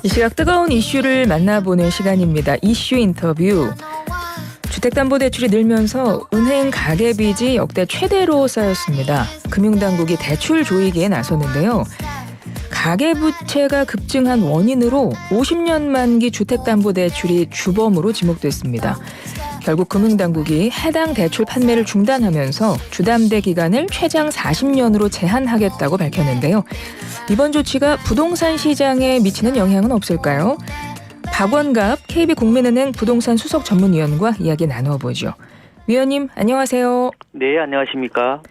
이 시각 뜨거운 이슈를 만나보는 시간입니다. 이슈 인터뷰. 주택담보대출이 늘면서 은행 가계빚이 역대 최대로 쌓였습니다. 금융당국이 대출 조이기에 나섰는데요. 가계부채가 급증한 원인으로 50년 만기 주택담보대출이 주범으로 지목됐습니다. 결국 금융당국이 해당 대출 판매를 중단하면서 주담대 기간을 최장 40년으로 제한하겠다고 밝혔는데요. 이번 조치가 부동산 시장에 미치는 영향은 없을까요? 박원갑 KB국민은행 부동산 수석 전문위원과 이야기 나누어보죠. 위원님 안녕하세요. 네, 안녕하십니까.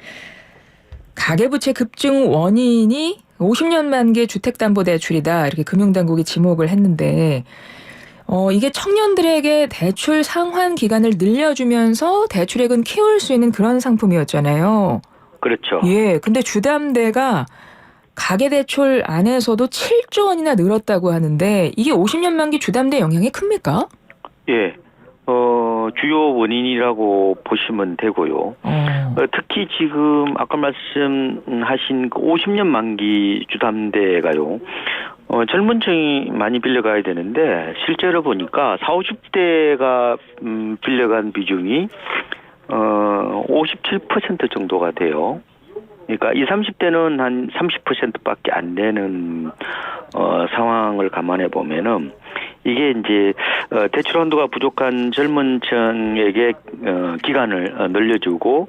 가계부채 급증 원인이 50년 만기 주택담보대출이다 이렇게 금융당국이 지목을 했는데 이게 청년들에게 대출 상환 기간을 늘려주면서 대출액은 키울 수 있는 그런 상품이었잖아요. 그렇죠. 예, 근데 주담대가 가계대출 안에서도 7조 원이나 늘었다고 하는데 이게 50년 만기 주담대 영향이 큽니까? 예, 주요 원인이라고 보시면 되고요. 특히 지금 아까 말씀하신 그 50년 만기 주담대가요. 젊은 층이 많이 빌려가야 되는데 실제로 보니까 40, 50대가 빌려간 비중이 57% 정도가 돼요. 그러니까 20, 30대는 한 30%밖에 안 되는 상황을 감안해 보면은 이게 이제 대출 한도가 부족한 젊은 층에게 기간을 늘려주고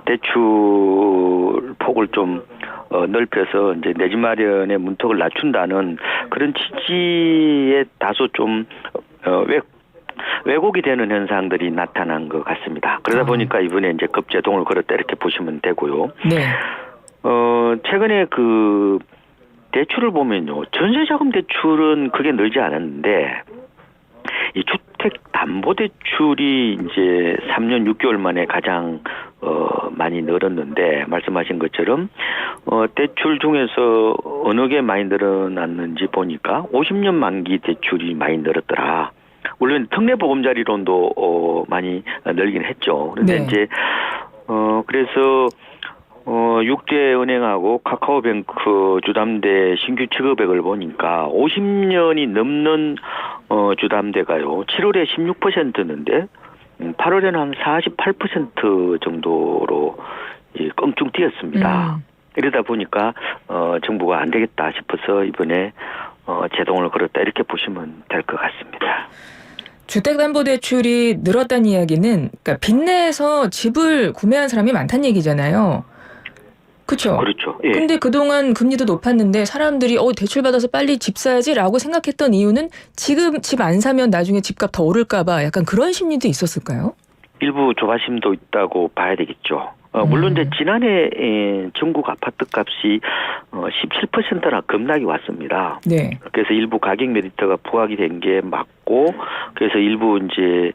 대출 폭을 좀 넓혀서 이제 내 집 마련의 문턱을 낮춘다는 그런 취지에 다소 좀 왜곡이 되는 현상들이 나타난 것 같습니다. 그러다 보니까 이번에 이제 급제동을 걸었다 이렇게 보시면 되고요. 네. 최근에 그 대출을 보면요. 전세자금 대출은 그게 늘지 않았는데 이 주택담보대출이 이제 3년 6개월 만에 가장 많이 늘었는데 말씀하신 것처럼 대출 중에서 어느 게 많이 늘어났는지 보니까 50년 만기 대출이 많이 늘었더라. 물론 특례보금자리론도 많이 늘긴 했죠. 그런데 네. 이제 그래서 6대 은행하고 카카오뱅크 주담대 신규 취급액을 보니까 50년이 넘는 주담대가요. 7월에 16%였는데 8월에는 한 48% 정도로 껑충 뛰었습니다. 이러다 보니까 정부가 안 되겠다 싶어서 이번에 제동을 걸었다 이렇게 보시면 될 것 같습니다. 주택담보대출이 늘었다는 이야기는 그러니까 빚내서 집을 구매한 사람이 많다는 얘기잖아요. 그렇죠? 그렇죠. 예. 근데 그동안 금리도 높았는데 사람들이 대출 받아서 빨리 집 사야지라고 생각했던 이유는 지금 집 안 사면 나중에 집값 더 오를까 봐 약간 그런 심리도 있었을까요? 일부 조바심도 있다고 봐야 되겠죠. 물론 이제 지난해 전국 아파트 값이 17%나 급락이 왔습니다. 네. 그래서 일부 가격 메리트가 부각이 된 게 맞고, 그래서 일부 이제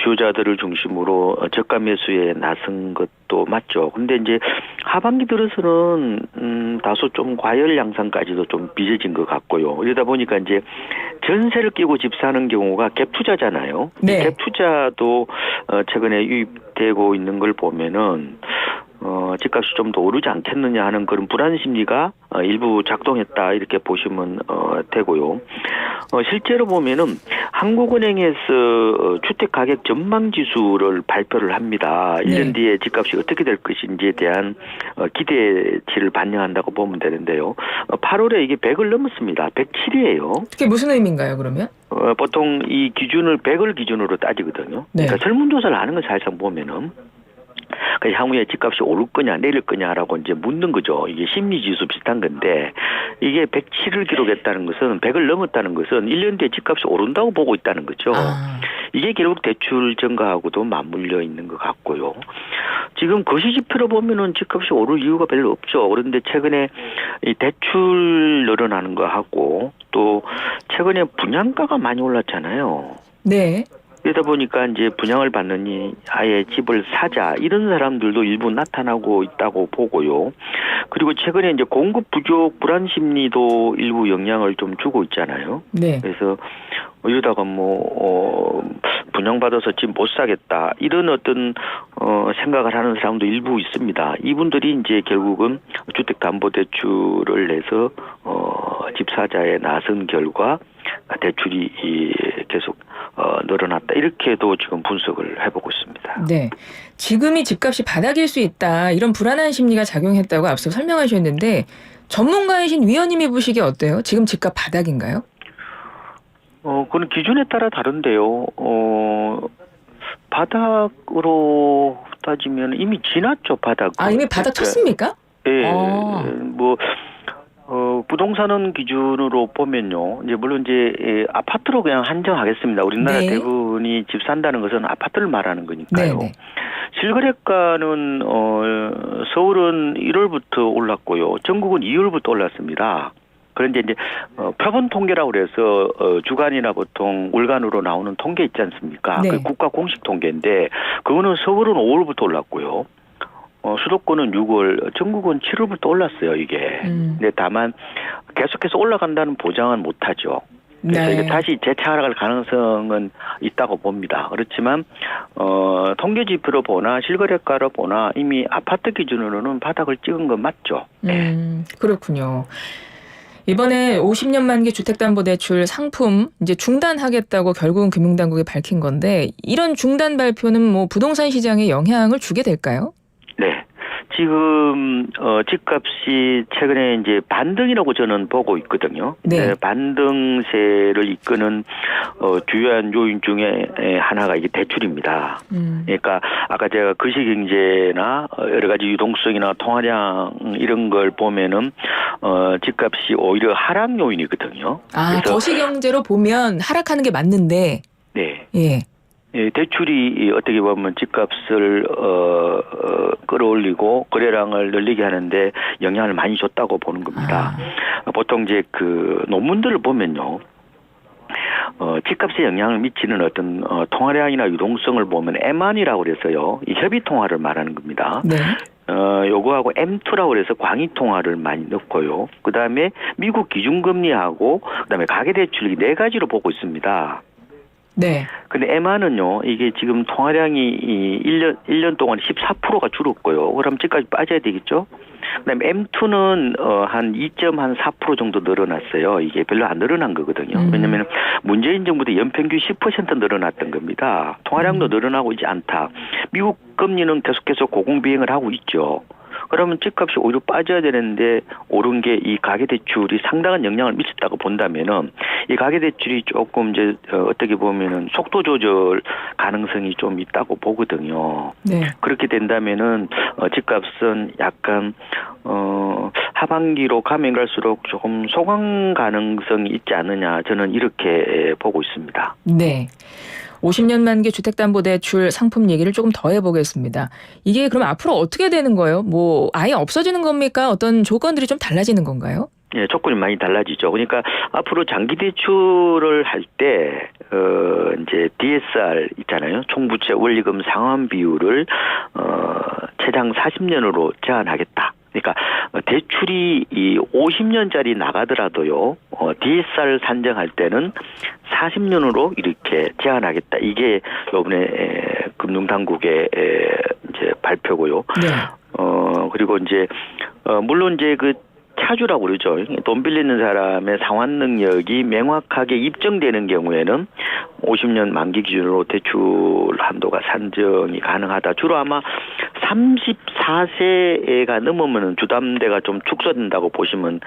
수요자들을 중심으로 저가 매수에 나선 것도 맞죠. 근데 이제 하반기 들어서는 다소 좀 과열 양상까지도 좀 빚어진 것 같고요. 이러다 보니까 이제 전세를 끼고 집 사는 경우가 갭 투자잖아요. 네. 갭 투자도 최근에 유입되고 있는 걸 보면은 집값이 좀 더 오르지 않겠느냐 하는 그런 불안 심리가 일부 작동했다 이렇게 보시면 되고요. 실제로 보면은 한국은행에서 주택가격 전망지수를 발표를 합니다. 1년 뒤에 집값이 어떻게 될 것인지에 대한 기대치를 반영한다고 보면 되는데요. 8월에 이게 100을 넘었습니다. 107이에요. 그게 무슨 의미인가요, 그러면? 보통 이 기준을 100을 기준으로 따지거든요. 네. 그러니까 설문조사를 하는 건 사실상 보면은 그래서 향후에 집값이 오를 거냐 내릴 거냐라고 이제 묻는 거죠. 이게 심리지수 비슷한 건데 이게 107을 기록했다는 것은 100을 넘었다는 것은 1년 뒤에 집값이 오른다고 보고 있다는 거죠. 이게 결국 대출 증가하고도 맞물려 있는 것 같고요. 지금 거시지표로 보면은 집값이 오를 이유가 별로 없죠. 그런데 최근에 이 대출 늘어나는 거 하고 또 최근에 분양가가 많이 올랐잖아요. 네. 그러다 보니까 이제 분양을 받느니 아예 집을 사자 이런 사람들도 일부 나타나고 있다고 보고요. 그리고 최근에 이제 공급 부족 불안 심리도 일부 영향을 좀 주고 있잖아요. 네. 그래서 이러다가 분양받아서 집 못 사겠다 이런 어떤 생각을 하는 사람도 일부 있습니다. 이분들이 이제 결국은 주택담보대출을 내서 집사자에 나선 결과 대출이 계속 늘어났다. 이렇게도 지금 분석을 해보고 있습니다. 네. 지금이 집값이 바닥일 수 있다. 이런 불안한 심리가 작용했다고 앞서 설명하셨는데 전문가이신 위원님이 보시기에 어때요? 지금 집값 바닥인가요? 그건 기준에 따라 다른데요. 바닥으로 따지면 이미 지났죠, 바닥. 이미 바닥 쳤습니까? 예, 부동산은 기준으로 보면요. 이제 물론 이제 아파트로 그냥 한정하겠습니다. 우리나라 네. 대부분이 집 산다는 것은 아파트를 말하는 거니까요. 네네. 실거래가는 서울은 1월부터 올랐고요. 전국은 2월부터 올랐습니다. 그런데 이제 표본 통계라고 그래서 주간이나 보통 월간으로 나오는 통계 있지 않습니까? 네. 그 국가 공식 통계인데 그거는 서울은 5월부터 올랐고요. 수도권은 6월, 전국은 7월부터 올랐어요, 이게. 근데 다만 계속해서 올라간다는 보장은 못하죠. 그래서 네. 이게 다시 재차할 가능성은 있다고 봅니다. 그렇지만 통계 지표로 보나 실거래가로 보나 이미 아파트 기준으로는 바닥을 찍은 건 맞죠. 그렇군요. 이번에 50년 만기 주택담보대출 상품 이제 중단하겠다고 결국은 금융당국이 밝힌 건데 이런 중단 발표는 뭐 부동산 시장에 영향을 주게 될까요? 네. 지금 집값이 최근에 이제 반등이라고 저는 보고 있거든요. 네. 반등세를 이끄는 주요한 요인 중에 하나가 이게 대출입니다. 그러니까 아까 제가 거시경제나 여러 가지 유동성이나 통화량 이런 걸 보면은 집값이 오히려 하락 요인이거든요. 그래서 거시경제로 보면 하락하는 게 맞는데. 네. 예. 예, 대출이 어떻게 보면 집값을 끌어올리고 거래량을 늘리게 하는데 영향을 많이 줬다고 보는 겁니다. 보통 이제 그 논문들을 보면요. 집값에 영향을 미치는 어떤 통화량이나 유동성을 보면 M1이라고 그래서요. 이 협의 통화를 말하는 겁니다. 네. 요거하고 M2라고 그래서 광의 통화를 많이 넣고요. 그다음에 미국 기준금리하고 그다음에 가계대출 이 네 가지로 보고 있습니다. 네. 근데 M1은요, 이게 지금 통화량이 1년 동안 14%가 줄었고요. 그럼 집값이 빠져야 되겠죠? 그 다음에 M2는 한 2.4% 정도 늘어났어요. 이게 별로 안 늘어난 거거든요. 왜냐면 문재인 정부 때 연평균 10% 늘어났던 겁니다. 통화량도 늘어나고 있지 않다. 미국 금리는 계속해서 고공비행을 하고 있죠. 그러면 집값이 오히려 빠져야 되는데 오른 게 이 가계대출이 상당한 영향을 미쳤다고 본다면은 이 가계대출이 조금 이제 어떻게 보면은 속도 조절 가능성이 좀 있다고 보거든요. 네. 그렇게 된다면은 집값은 약간 하반기로 가면 갈수록 조금 소강 가능성이 있지 않느냐 저는 이렇게 보고 있습니다. 네. 50년 만기 주택담보대출 상품 얘기를 조금 더 해보겠습니다. 이게 그럼 앞으로 어떻게 되는 거예요? 뭐 아예 없어지는 겁니까? 어떤 조건들이 좀 달라지는 건가요? 예, 조건이 많이 달라지죠. 그러니까 앞으로 장기 대출을 할 때 이제 DSR 있잖아요. 총부채 원리금 상환 비율을 최장 40년으로 제한하겠다. 그러니까 대출이 이 50년짜리 나가더라도요. DSR 산정할 때는 40년으로 이렇게 제한하겠다. 이게 이번에 금융당국의 이제 발표고요. 네. 그리고 이제 물론 이제 그 차주라고 그러죠. 돈 빌리는 사람의 상환 능력이 명확하게 입증되는 경우에는 50년 만기 기준으로 대출 한도가 산정이 가능하다. 주로 아마 34세가 넘으면 주담대가 좀 축소된다고 보시면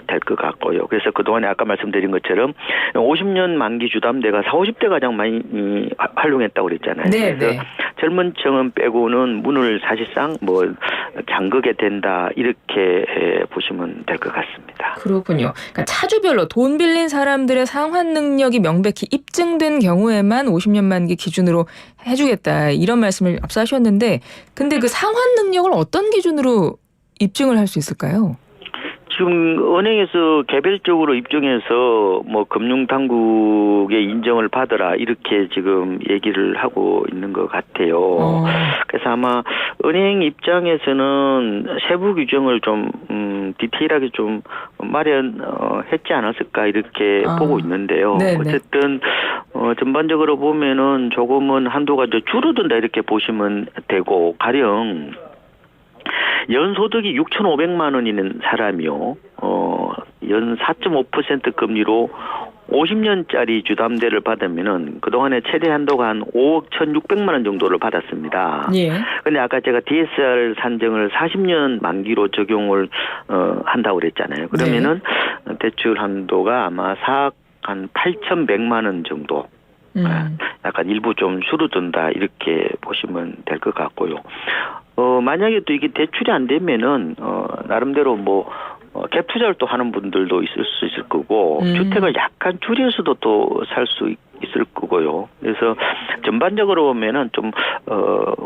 될 것 같고요. 그래서 그동안에 아까 말씀드린 것처럼 50년 만기 주담대가 40, 50대 가장 많이 활용했다고 그랬잖아요. 네, 그래서 네. 젊은 층은 빼고는 문을 사실상 뭐 잠그게 된다 이렇게 보시면 될 것 같습니다. 그렇군요. 그러니까 차주별로 돈 빌린 사람들의 상환 능력이 명백히 입증된 경우에만 50년 만기 기준으로 해주겠다 이런 말씀을 앞서 하셨는데 근데 그 상환 능력을 어떤 기준으로 입증을 할 수 있을까요? 지금 은행에서 개별적으로 입증해서 뭐 금융당국의 인정을 받으라 이렇게 지금 얘기를 하고 있는 것 같아요. 그래서 아마 은행 입장에서는 세부 규정을 좀 디테일하게 좀 마련했지 않았을까 이렇게 보고 있는데요. 네네. 어쨌든 전반적으로 보면은 조금은 한도가 이제 줄어든다 이렇게 보시면 되고 가령 연소득이 6,500만 원 있는 사람이요. 이 연 4.5% 금리로 50년짜리 주담대를 받으면은 그동안에 최대 한도가 한 5억 1,600만 원 정도를 받았습니다. 예. 근데 아까 제가 DSR 산정을 40년 만기로 적용을 한다고 그랬잖아요. 그러면은 대출 한도가 아마 4억 한 8,100만 원 정도. 약간 일부 좀 줄어든다 이렇게 보시면 될 것 같고요. 만약에 또 이게 대출이 안 되면은 나름대로 뭐 갭 투자를 또 하는 분들도 있을 수 있을 거고 주택을 약간 줄여서도 또 살 수 있을 거고요. 그래서 전반적으로 보면은 좀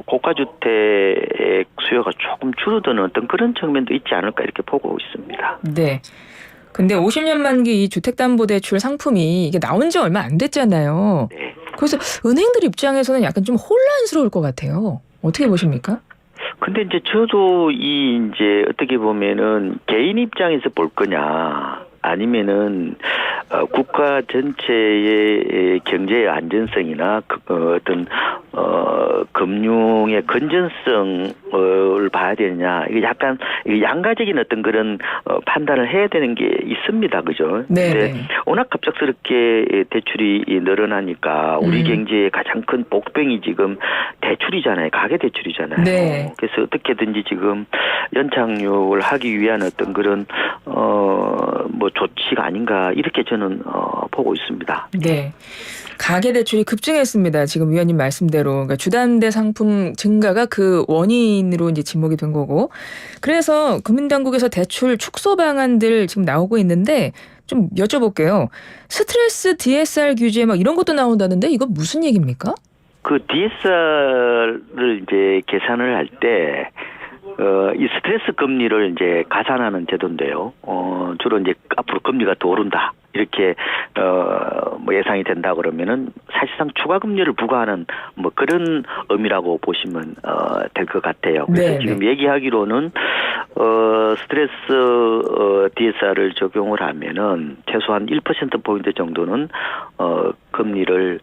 고가 주택 수요가 조금 줄어드는 어떤 그런 측면도 있지 않을까 이렇게 보고 있습니다. 네. 근데 50년 만기 이 주택담보대출 상품이 이게 나온 지 얼마 안 됐잖아요. 네. 그래서 은행들 입장에서는 약간 좀 혼란스러울 것 같아요. 어떻게 보십니까? 근데 이제 저도 이제 어떻게 보면은 개인 입장에서 볼 거냐 아니면은 국가 전체의 경제의 안전성이나 어떤 금융의 건전성을 봐야 되느냐 이게 약간 양가적인 어떤 그런 판단을 해야 되는 게 있습니다, 그죠? 네. 근데 워낙 갑작스럽게 대출이 늘어나니까 우리 경제의 가장 큰 복병이 지금 대출이잖아요, 가계 대출이잖아요. 네. 그래서 어떻게든지 지금 연착륙을 하기 위한 어떤 그런 뭐 조치가 아닌가 이렇게 저는 보고 있습니다. 네. 가계대출이 급증했습니다. 지금 위원님 말씀대로. 그러니까 주담대 상품 증가가 그 원인으로 이제 지목이 된 거고. 그래서 금융당국에서 대출 축소 방안들 지금 나오고 있는데 좀 여쭤볼게요. 스트레스 DSR 규제 막 이런 것도 나온다는데 이건 무슨 얘기입니까? 그 DSR을 이제 계산을 할 때 이 스트레스 금리를 이제 가산하는 제도인데요. 주로 이제 앞으로 금리가 더 오른다. 이렇게 뭐 예상이 된다 그러면은 사실상 추가 금리를 부과하는 뭐 그런 의미라고 보시면 될 것 같아요. 그래서 지금 얘기하기로는 스트레스 DSR을 적용을 하면은 최소한 1% 포인트 정도는 금리를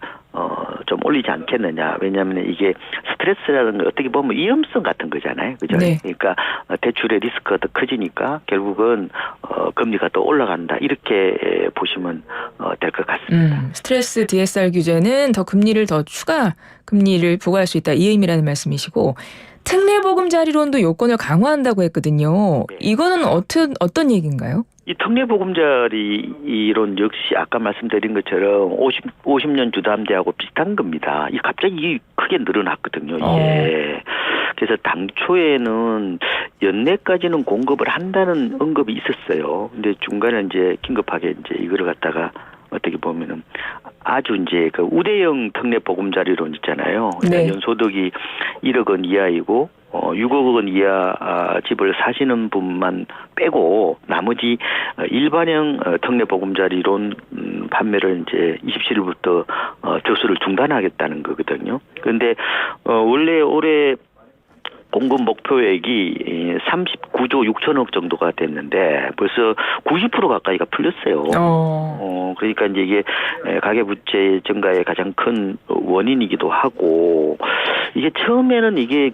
좀 올리지 않겠느냐. 왜냐하면 이게 스트레스라는 건 어떻게 보면 위험성 같은 거잖아요. 그죠? 네. 그러니까 대출의 리스크가 더 커지니까 결국은 금리가 더 올라간다. 이렇게 보시면 될 것 같습니다. 스트레스 DSR 규제는 더 금리를 더 추가 금리를 부과할 수 있다. 이 의미라는 말씀이시고 특례보금자리론도 요건을 강화한다고 했거든요. 네. 이거는 어떤 얘기인가요? 이 특례보금자리 이론 역시 아까 말씀드린 것처럼 50년 주담대하고 비슷한 겁니다. 이 갑자기 크게 늘어났거든요. 이게. 그래서 당초에는 연내까지는 공급을 한다는 언급이 있었어요. 근데 중간에 이제 긴급하게 이제 이거를 갖다가 어떻게 보면은 아주 이제 그 우대형 특례보금자리론 있잖아요. 네. 연소득이 1억 원 이하이고 6억 원 이하 집을 사시는 분만 빼고 나머지 일반형 특례보금자리론 판매를 이제 27일부터 접수를 중단하겠다는 거거든요. 그런데 원래 올해 공급 목표액이 39조 6천억 정도가 됐는데 벌써 90% 가까이가 풀렸어요. 그러니까 이제 이게 가계부채 증가의 가장 큰 원인이기도 하고 이게 처음에는 이게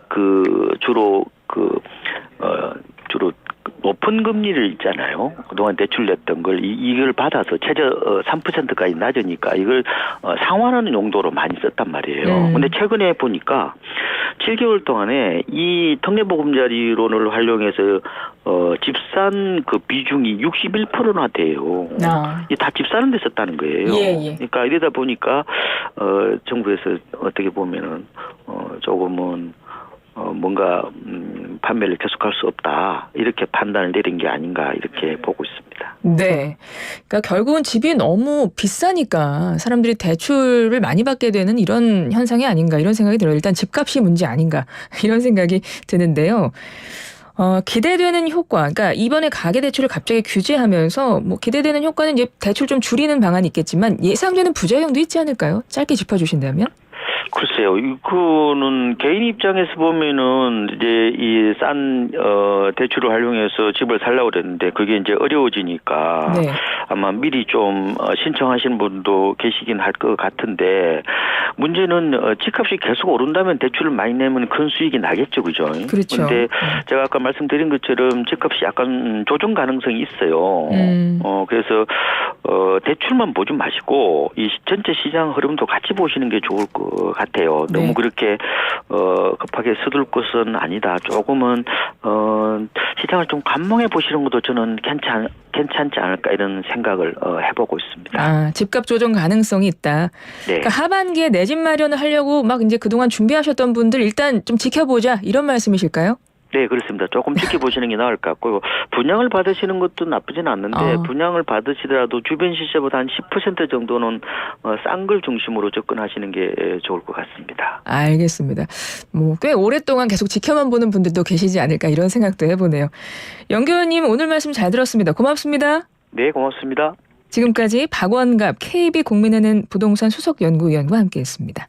주로 높은 금리를 있잖아요. 그동안 대출냈던 걸 이걸 받아서 최저 3%까지 낮으니까 이걸 상환하는 용도로 많이 썼단 말이에요. 근데 최근에 보니까 7개월 동안에 이 특례보금자리론을 활용해서 집산 그 비중이 61%나 돼요. 이게 다 집 사는 데 썼다는 거예요. 예. 그러니까 이러다 보니까 정부에서 어떻게 보면은 조금은 뭔가 판매를 계속할 수 없다 이렇게 판단을 내린 게 아닌가 이렇게 보고 있습니다. 네, 그러니까 결국은 집이 너무 비싸니까 사람들이 대출을 많이 받게 되는 이런 현상이 아닌가 이런 생각이 들어요. 일단 집값이 문제 아닌가 이런 생각이 드는데요. 기대되는 효과, 그러니까 이번에 가계대출을 갑자기 규제하면서 뭐 기대되는 효과는 이제 대출 좀 줄이는 방안이 있겠지만 예상되는 부작용도 있지 않을까요? 짧게 짚어주신다면? 글쎄요, 이거는 개인 입장에서 보면은 이제 이 싼 대출을 활용해서 집을 살려고 그랬는데 그게 이제 어려워지니까 아마 미리 좀 신청하신 분도 계시긴 할 것 같은데 문제는 집값이 계속 오른다면 대출을 많이 내면 큰 수익이 나겠죠, 그죠? 그렇죠. 근데 제가 아까 말씀드린 것처럼 집값이 약간 조정 가능성이 있어요. 그래서 대출만 보지 마시고 이 전체 시장 흐름도 같이 보시는 게 좋을 것 같아요. 네. 너무 그렇게 급하게 서둘 것은 아니다. 조금은 시장을 좀 관망해 보시는 것도 저는 괜찮지 않을까 이런 생각을 해보고 있습니다. 아, 집값 조정 가능성이 있다. 네. 그러니까 하반기에 내 집 마련을 하려고 막 이제 그동안 준비하셨던 분들 일단 좀 지켜보자 이런 말씀이실까요? 네, 그렇습니다. 조금 지켜보시는 게 나을 것 같고 분양을 받으시는 것도 나쁘진 않는데 분양을 받으시더라도 주변 시세보다 한 10% 정도는 싼 걸 중심으로 접근하시는 게 좋을 것 같습니다. 알겠습니다. 뭐 꽤 오랫동안 계속 지켜만 보는 분들도 계시지 않을까 이런 생각도 해보네요. 연교원님 오늘 말씀 잘 들었습니다. 고맙습니다. 네, 고맙습니다. 지금까지 박원갑 KB국민은행 부동산 수석연구위원과 함께했습니다.